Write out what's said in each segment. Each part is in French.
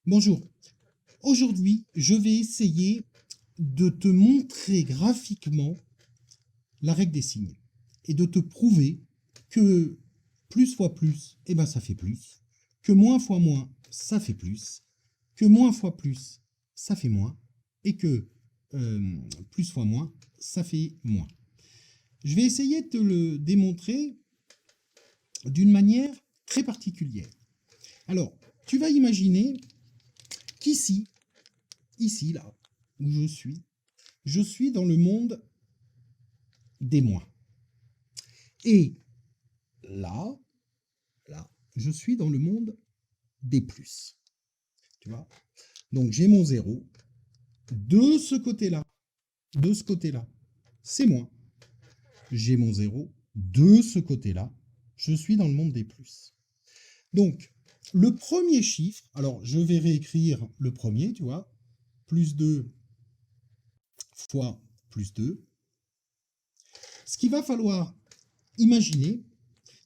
Bonjour. Aujourd'hui, je vais essayer de te montrer graphiquement la règle des signes et de te prouver que plus fois plus, eh ben ça fait plus, que moins fois moins, ça fait plus, que moins fois plus, ça fait moins, et que plus fois moins, ça fait moins. Je vais essayer de te le démontrer d'une manière très particulière. Alors, tu vas imaginer qu'ici, ici, là, où je suis dans le monde des moins. Et là, je suis dans le monde des plus. Tu vois? Donc j'ai mon zéro. De ce côté-là, c'est moins. J'ai mon zéro. De ce côté-là, je suis dans le monde des plus. Donc, le premier chiffre, alors je vais réécrire le premier, tu vois, plus 2 fois plus 2. Ce qu'il va falloir imaginer,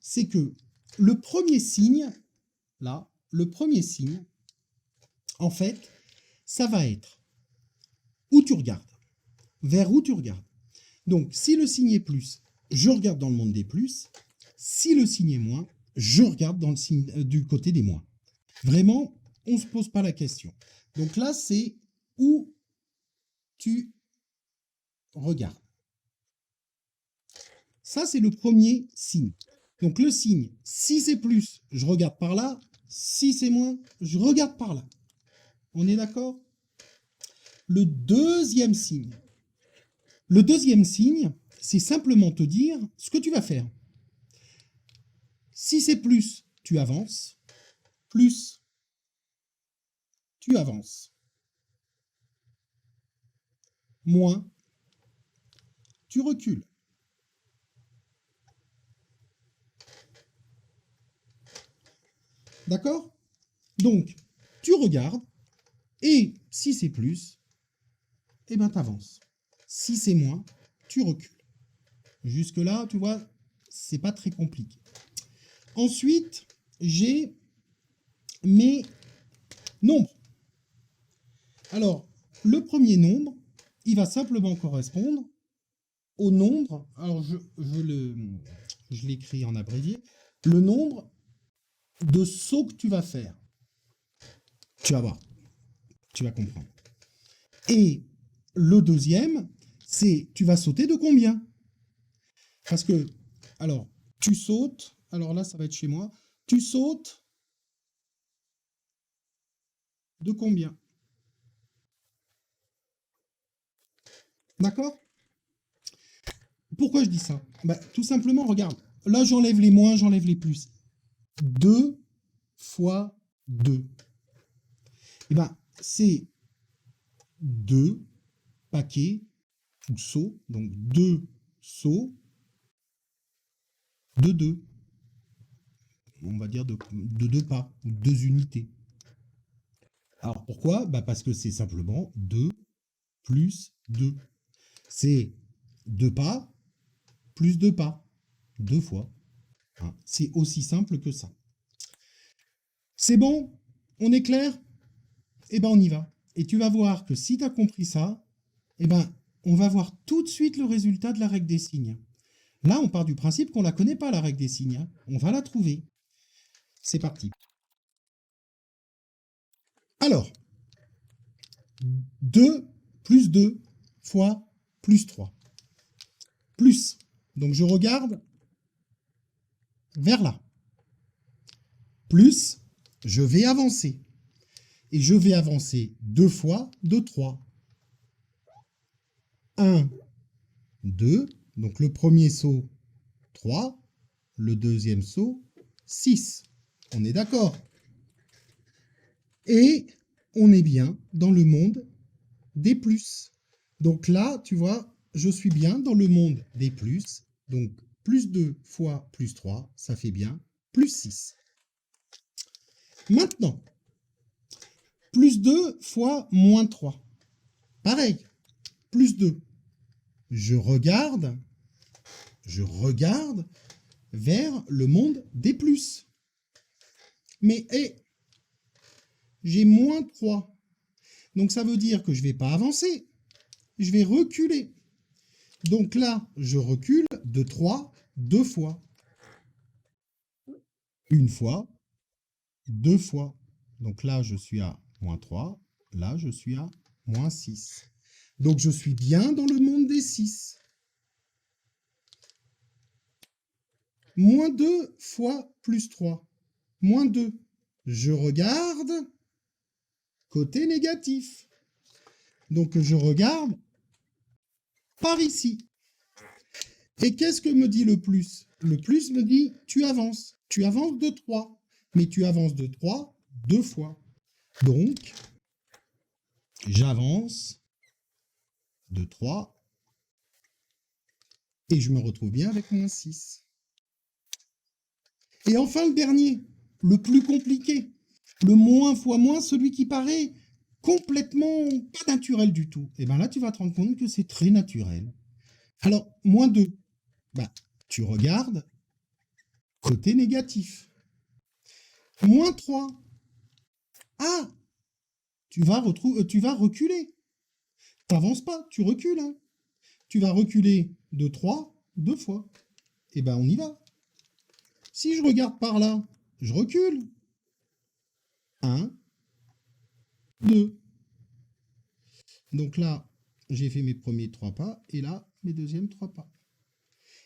c'est que le premier signe, là, le premier signe, en fait, ça va être où tu regardes, vers où tu regardes. Donc, si le signe est plus, je regarde dans le monde des plus. Si le signe est moins, je regarde dans le signe, du côté des moins. Vraiment, on ne se pose pas la question. Donc là, c'est où tu regardes. Ça, c'est le premier signe. Donc le signe, si c'est plus, je regarde par là. Si c'est moins, je regarde par là. On est d'accord? Le deuxième signe. Le deuxième signe, c'est simplement te dire ce que tu vas faire. Si c'est plus, tu avances. Plus, tu avances. Moins, tu recules. D'accord? Donc, tu regardes, et si c'est plus, eh ben, tu avances. Si c'est moins, tu recules. Jusque-là, tu vois, c'est pas très compliqué. Ensuite, j'ai mes nombres. Alors, le premier nombre, il va simplement correspondre au nombre, alors je l'écris en abrévié, le nombre de sauts que tu vas faire. Tu vas voir, tu vas comprendre. Et le deuxième, c'est tu vas sauter de combien? Parce que, alors, tu sautes, alors là, ça va être chez moi, tu sautes de combien? D'accord? Pourquoi je dis ça? Bah, tout simplement, regarde, là, j'enlève les moins, j'enlève les plus. 2 fois 2. Et ben, c'est 2 paquets ou sauts, donc 2 sauts de 2. On va dire de 2 pas, ou 2 unités. Alors pourquoi? Bah parce que c'est simplement 2 plus 2. C'est 2 pas plus 2 pas. 2 fois. Hein. C'est aussi simple que ça. C'est bon? On est clair? Eh ben on y va. Et tu vas voir que si tu as compris ça, eh ben on va voir tout de suite le résultat de la règle des signes. Là, on part du principe qu'on ne la connaît pas, la règle des signes. Hein. On va la trouver. C'est parti. Alors, 2 plus 2 fois plus 3. Plus. Donc je regarde vers là. Plus, je vais avancer. Et je vais avancer 2 fois de 3. 1, 2. Donc le premier saut, 3. Le deuxième saut, 6. On est d'accord? Et on est bien dans le monde des plus. Donc là, tu vois, je suis bien dans le monde des plus. Donc plus 2 fois plus 3, ça fait bien plus 6. Maintenant, plus 2 fois moins 3. Pareil, plus 2. Je regarde vers le monde des plus. Mais j'ai moins 3. Donc ça veut dire que je ne vais pas avancer, je vais reculer. Donc là, je recule de 3 deux fois. Une fois, deux fois. Donc là, je suis à moins 3. Là, je suis à moins 6. Donc je suis bien dans le monde des 6. Moins 2 fois plus 3. Moins 2. Je regarde côté négatif. Donc je regarde par ici. Et qu'est-ce que me dit le plus? Le plus me dit, tu avances. Tu avances de 3. Mais tu avances de 3 deux fois. Donc, j'avance de 3 et je me retrouve bien avec moins 6. Et enfin, le dernier, le plus compliqué. Le moins fois moins, celui qui paraît complètement pas naturel du tout. Et bien là, tu vas te rendre compte que c'est très naturel. Alors, moins 2, bah, tu regardes côté négatif. Moins 3, ah, tu vas reculer. Tu n'avances pas, tu recules. Hein. Tu vas reculer de 3 deux fois. Et ben on y va. Si je regarde par là, je recule. 1, 2. Donc là, j'ai fait mes premiers 3 pas et là, mes deuxièmes 3 pas.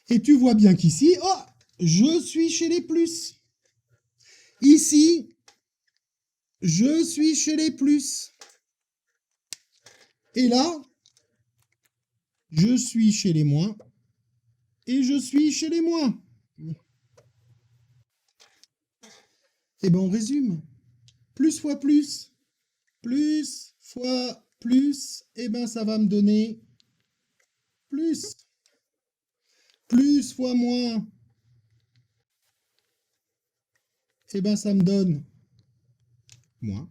Et tu vois bien qu'ici, oh, je suis chez les plus. Ici, je suis chez les plus. Et là, je suis chez les moins. Et je suis chez les moins. Et bien, on résume. Plus fois plus fois plus, et ben ça va me donner plus. Plus fois moins, et ben ça me donne moins.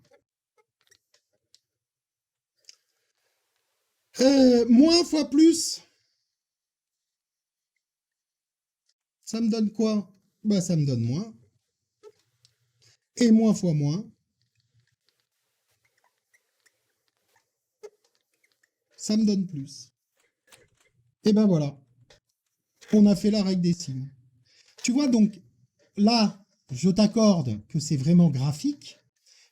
Moins fois plus, ça me donne quoi? Ben ça me donne moins. Et moins fois moins, ça me donne plus. Et ben voilà, on a fait la règle des signes. Tu vois donc, là, je t'accorde que c'est vraiment graphique,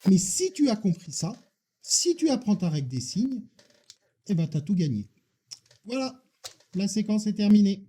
mais si tu as compris ça, si tu apprends ta règle des signes, eh ben tu as tout gagné. Voilà, la séquence est terminée.